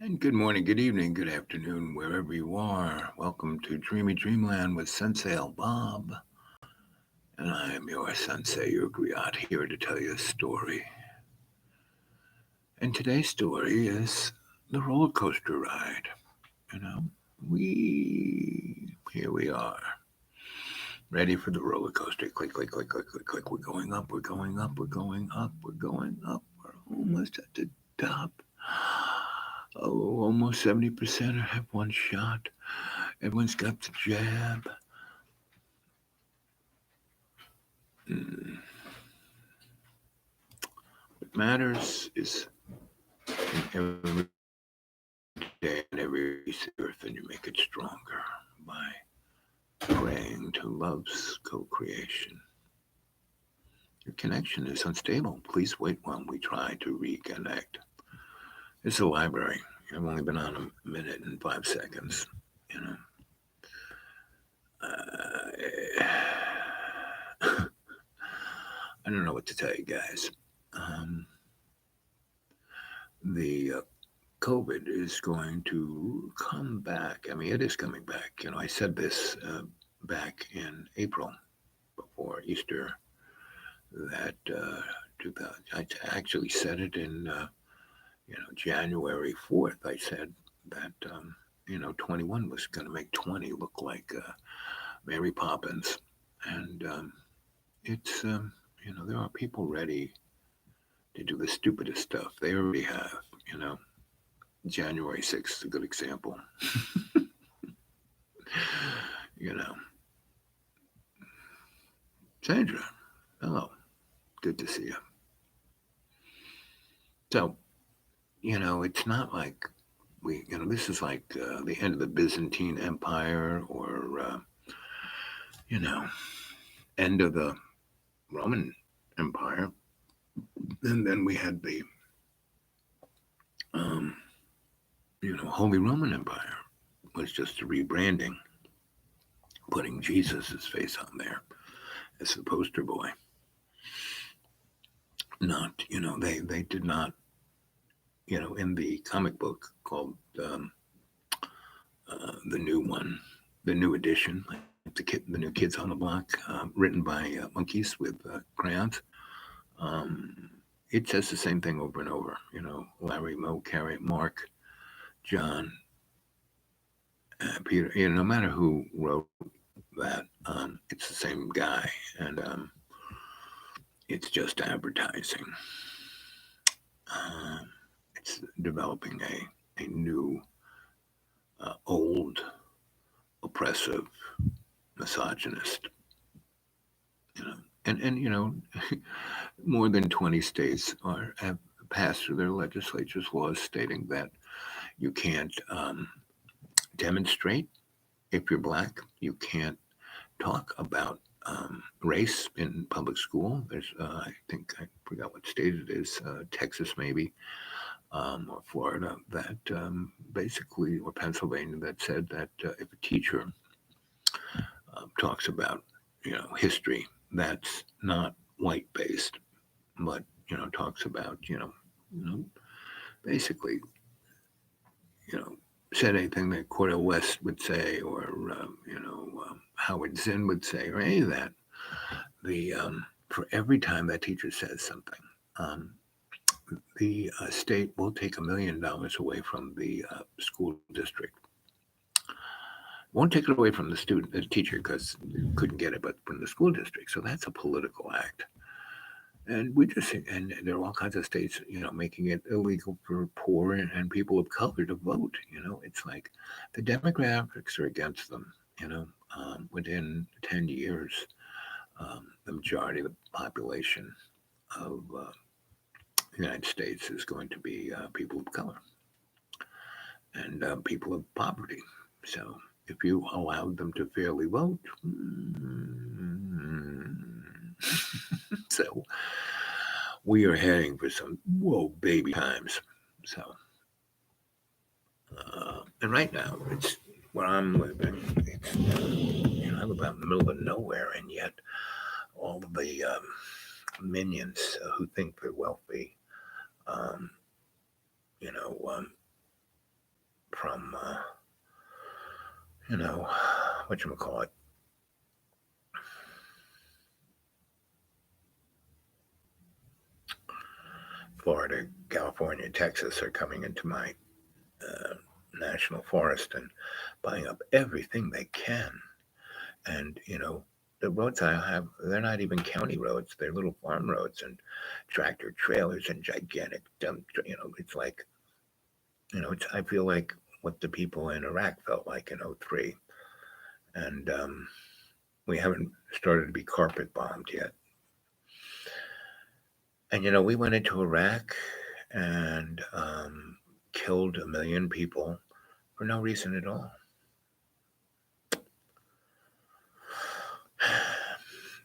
And good morning, good evening, good afternoon, wherever you are. Welcome to Dreamy Dreamland with Sensei Bob. And I am your Sensei, your griot, here to tell you a story. And today's story is the roller coaster ride. You know, here we are, ready for the roller coaster. Click, click, click, click, click, click. We're going up, we're going up, we're going up, we're going up. We're almost at the top. Oh, almost 70% have one shot. Everyone's got the jab. Mm. What matters is in every day and every piece of the earth, and you make it stronger by praying to love's co-creation. Your connection is unstable. Please wait while we try to reconnect. It's a library. I've only been on a minute and 5 seconds. You know, I don't know what to tell you guys. Um, the COVID is going to come back. I mean, it is coming back. I said this back in April before Easter that 2000. I actually said it in January 4th. I said that 21 was going to make 20 look like Mary Poppins, and it's there are people ready to do the stupidest stuff. They already have. You know, January 6th is a good example. you know, Sandra, hello, good to see you. So, it's not like this is like the end of the Byzantine Empire or, you know, end of the Roman Empire. And then we had the, um, Holy Roman Empire was just a rebranding, putting Jesus' face on there as the poster boy. Not, they did not, in the comic book called the new one, the new edition, like the new Kids on the Block, written by monkeys with crayons. Um, it says the same thing over and over. Larry, Mo, Carrie, Mark, John, Peter. No matter who wrote that, it's the same guy, and it's just advertising. Um, it's developing a new, old, oppressive, misogynist. You know, and more than 20 states have passed through their legislatures laws stating that you can't demonstrate if you're black. You can't talk about race in public school. There's, I think, I forgot what state it is, Texas maybe, or Florida, that basically, or Pennsylvania, that said that if a teacher talks about, history that's not white based, but talks about basically you know said anything that Cordell West would say, or Howard Zinn would say, or any of that, the for every time that teacher says something, um, the state will take $1 million away from the school district. Won't take it away from the teacher, because you couldn't get it, but from the school district. So that's a political act. And and there are all kinds of states, making it illegal for poor and people of color to vote. It's like the demographics are against them. Within 10 years, the majority of the population of the United States is going to be people of color and people of poverty. So if you allowed them to fairly vote, so we are heading for some whoa baby times. So, and right now it's where I'm living. It's, I live out in the middle of nowhere, and yet all of the minions who think they're wealthy, um, you know, um, from, you know, whatchamacallit, Florida, California, Texas are coming into my uh, national forest and buying up everything they can. And, the roads I have, they're not even county roads. They're little farm roads and tractor trailers and gigantic dump. It's like, I feel like what the people in Iraq felt like in '03. And we haven't started to be carpet bombed yet. And, we went into Iraq and killed 1 million people for no reason at all.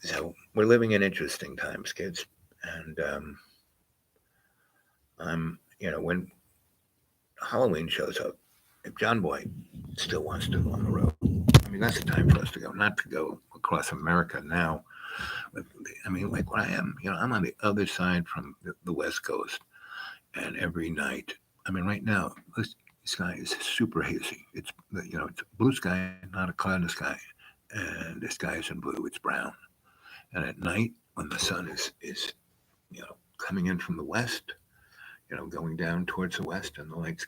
So we're living in interesting times, kids. And when Halloween shows up, if John Boy still wants to go on the road, I mean, that's the time for us to go, not to go across America now. Like what I am, I'm on the other side from the West Coast, and every night, right now, this sky is super hazy. It's blue sky, not a cloud in the sky, and the sky isn't blue; it's brown. And at night, when the sun is coming in from the west, going down towards the west, and the lights,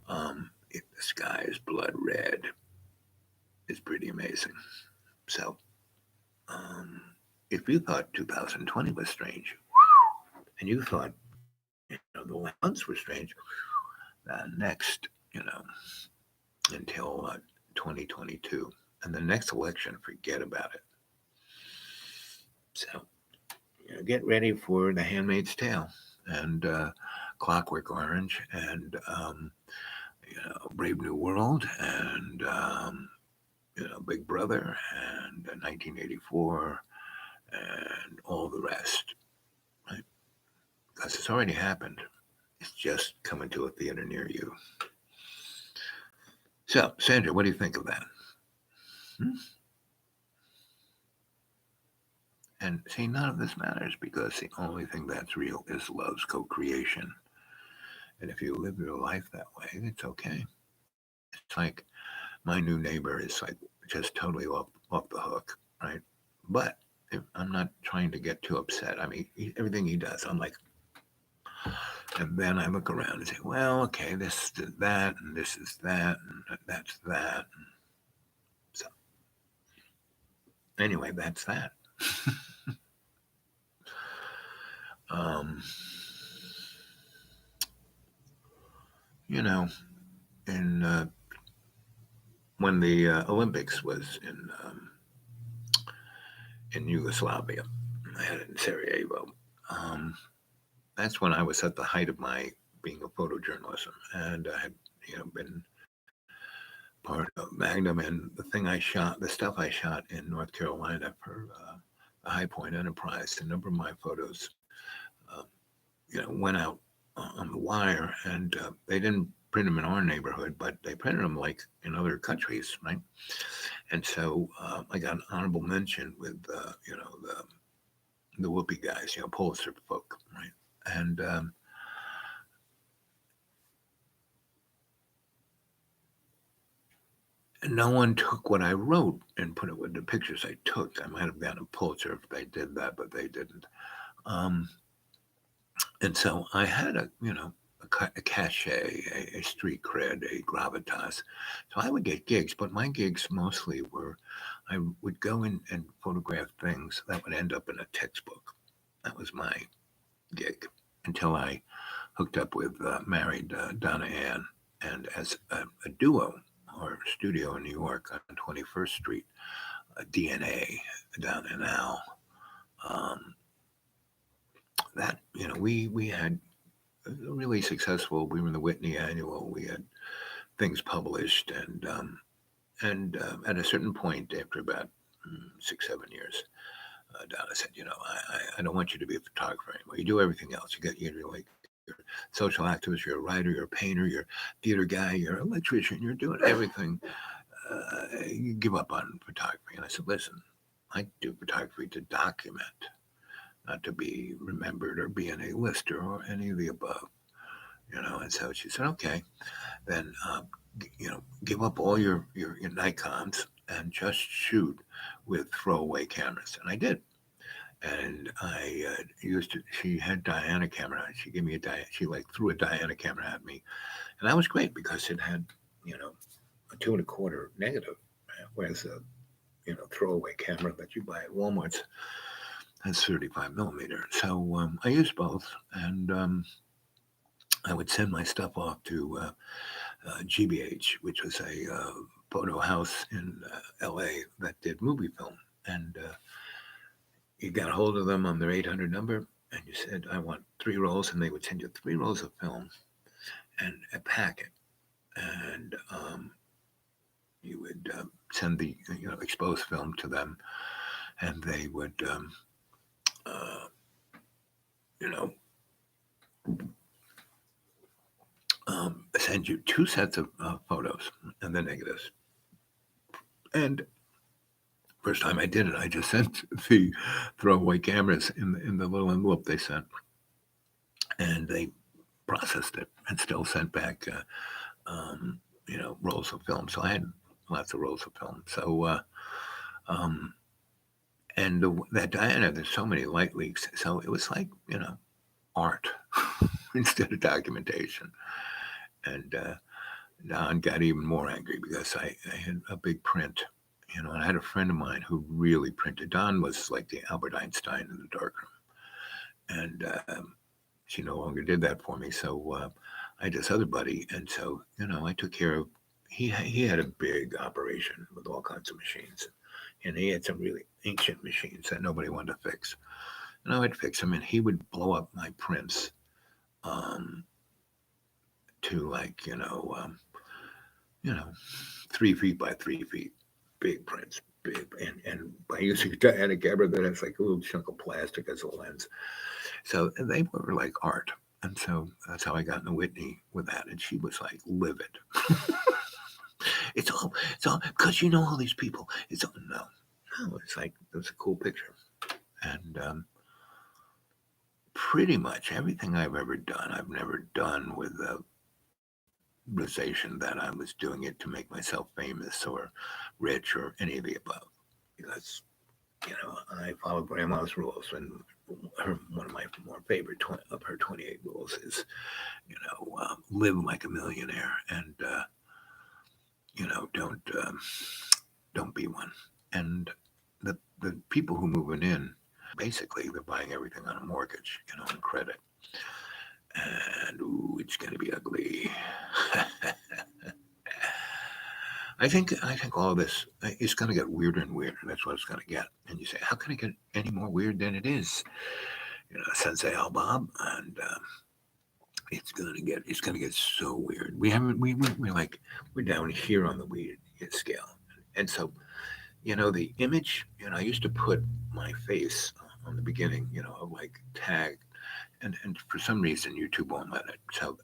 the sky is blood red. It's pretty amazing. So, um, if you thought 2020 was strange, and you thought the months were strange, next, until 2022, and the next election, forget about it. So, get ready for The Handmaid's Tale and Clockwork Orange and Brave New World and Big Brother and 1984 and all the rest, right? Because it's already happened. It's just coming to a theater near you. So, Sandra, what do you think of that? Hmm? And see, none of this matters because the only thing that's real is love's co-creation. And if you live your life that way, it's okay. It's like my new neighbor is like just totally off the hook, right? But if I'm not trying to get too upset. Everything he does, I'm like, and then I look around and say, well, okay, this is that, and this is that, and that's that. So anyway, that's that. um, you know, in when the Olympics was in Yugoslavia, I had it in Sarajevo. Um, that's when I was at the height of my being a photojournalism, and I had been part of Magnum, and the stuff I shot in North Carolina for the High Point Enterprise. A number of my photos, uh, went out on the wire, and they didn't print them in our neighborhood, but they printed them like in other countries, right? And so I got an honorable mention with the Whoopi guys, Pulitzer folk, right? And no one took what I wrote and put it with the pictures I took. I might have gotten a Pulitzer if they did that, but they didn't. Um, and so I had a cachet, a street cred, a gravitas. So I would get gigs, but my gigs mostly were I would go in and photograph things that would end up in a textbook. That was my gig until I hooked up with married Donna Ann, and as a duo or studio in New York on 21st Street, DNA down in Al. Um, that we had really successful. We were in the Whitney Annual. We had things published, and at a certain point, after about 6-7 years, Donna said, I don't want you to be a photographer anymore. You do everything else. You're like you're a social activist, you're a writer, you're a painter, you're a theater guy, you're an electrician, you're doing everything. You give up on photography. And I said, listen, I do photography to document, not to be remembered or be an A-lister or any of the above. And so she said, okay, then, give up all your Nikons and just shoot with throwaway cameras. And I did. And I used to, she had Diana camera. She gave me she like threw a Diana camera at me. And that was great because it had, a 2.25 negative, whereas a, throwaway camera that you buy at Walmart's has 35 millimeter. So I used both. And I would send my stuff off to GBH, which was a photo house in LA that did movie film. And you got a hold of them on their 800 number and you said, I want 3 rolls. And they would send you 3 rolls of film and a packet. And you would send the exposed film to them, and they would uh, you know send you 2 sets of photos and the negatives. And first time I did it, I just sent the throwaway cameras in the little envelope they sent, and they processed it and still sent back rolls of film. So I had lots of rolls of film. So um, and that Diana, there's so many light leaks, so it was like art instead of documentation. And Don got even more angry because I had a big print, and I had a friend of mine who really printed. Don was like the Albert Einstein in the darkroom, and she no longer did that for me. So I had this other buddy, and so I took care of. He had a big operation with all kinds of machines, and he had some really ancient machines that nobody wanted to fix. And I would fix them, and he would blow up my prints um, to like 3 feet by 3 feet, big prints, big, and by using a Diana camera that has like a little chunk of plastic as a lens. So they were like art. And so that's how I got into Whitney with that. And she was like livid. It's all because all these people. It's all, no, it's like, it was a cool picture. And pretty much everything I've ever done, I've never done with the realization that I was doing it to make myself famous or rich or any of the above. Because, I follow grandma's rules, and one of my more favorite of her 28 rules is, live like a millionaire, and don't be one. And the people who moving in, basically, they're buying everything on a mortgage, on credit, and ooh, it's going to be ugly. I think all this is going to get weirder and weirder. That's what it's going to get. And you say, how can it get any more weird than it is? Sensei Al Bob, and it's gonna get so weird. We're down here on the weird scale, and so the image. I used to put my face on the beginning. Like tag, and for some reason YouTube won't let it. So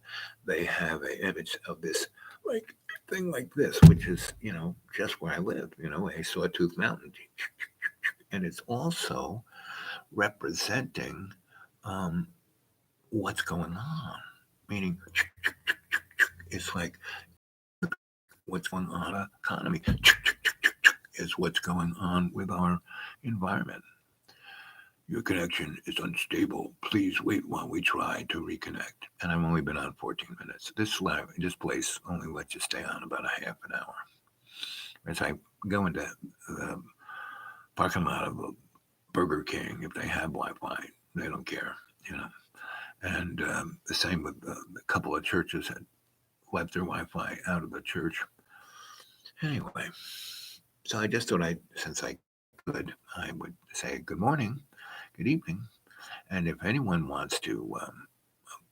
they have an image of this like thing like this, which is just where I live. A Sawtooth Mountain, and it's also representing um, what's going on. Meaning, it's like what's going on in the economy is what's going on with our environment. Your connection is unstable. Please wait while we try to reconnect. And I've only been on 14 minutes. This place only lets you stay on about a half an hour. As I go into the parking lot of a Burger King, if they have Wi-Fi, they don't care. And the same with a couple of churches that left their Wi-Fi out of the church. Anyway, so I just thought since I could, I would say good morning, good evening, and if anyone wants to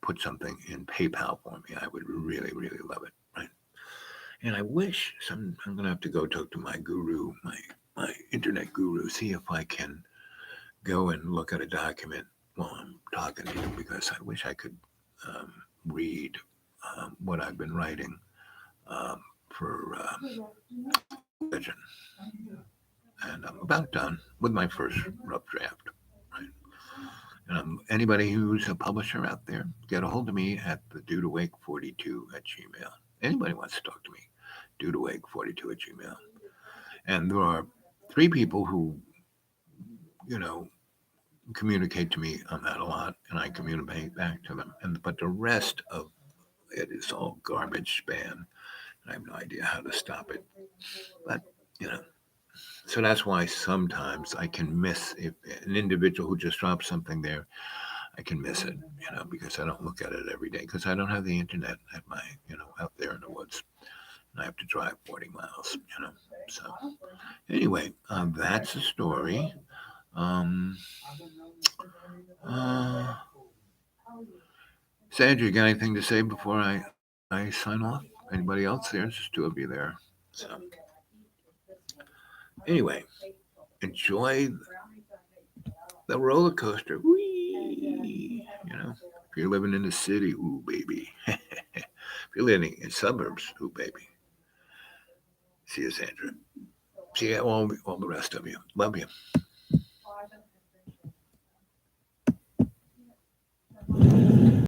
put something in PayPal for me, I would really, really love it. Right? And I wish I'm going to have to go talk to my guru, my internet guru, see if I can go and look at a document while I'm talking to you, because I wish I could read what I've been writing for religion. And I'm about done with my first rough draft. Right? Anybody who's a publisher out there, get a hold of me at the dudeawake42@gmail. Anybody wants to talk to me, dudeawake42@gmail. And there are 3 people who, you know, communicate to me on that a lot, and I communicate back to them. But the rest of it is all garbage spam. I have no idea how to stop it. But you know, so that's why sometimes I can miss if an individual who just drops something there. I can miss it, because I don't look at it every day because I don't have the internet at my, out there in the woods. And I have to drive 40 miles. So anyway, that's the story. Um, uh, Sandra, you got anything to say before I sign off? Anybody else there? There's just 2 of you there. So anyway, enjoy the roller coaster. Whee! If you're living in the city, ooh, baby. If you're living in suburbs, ooh, baby. See you, Sandra. See you, all the rest of you. Love you.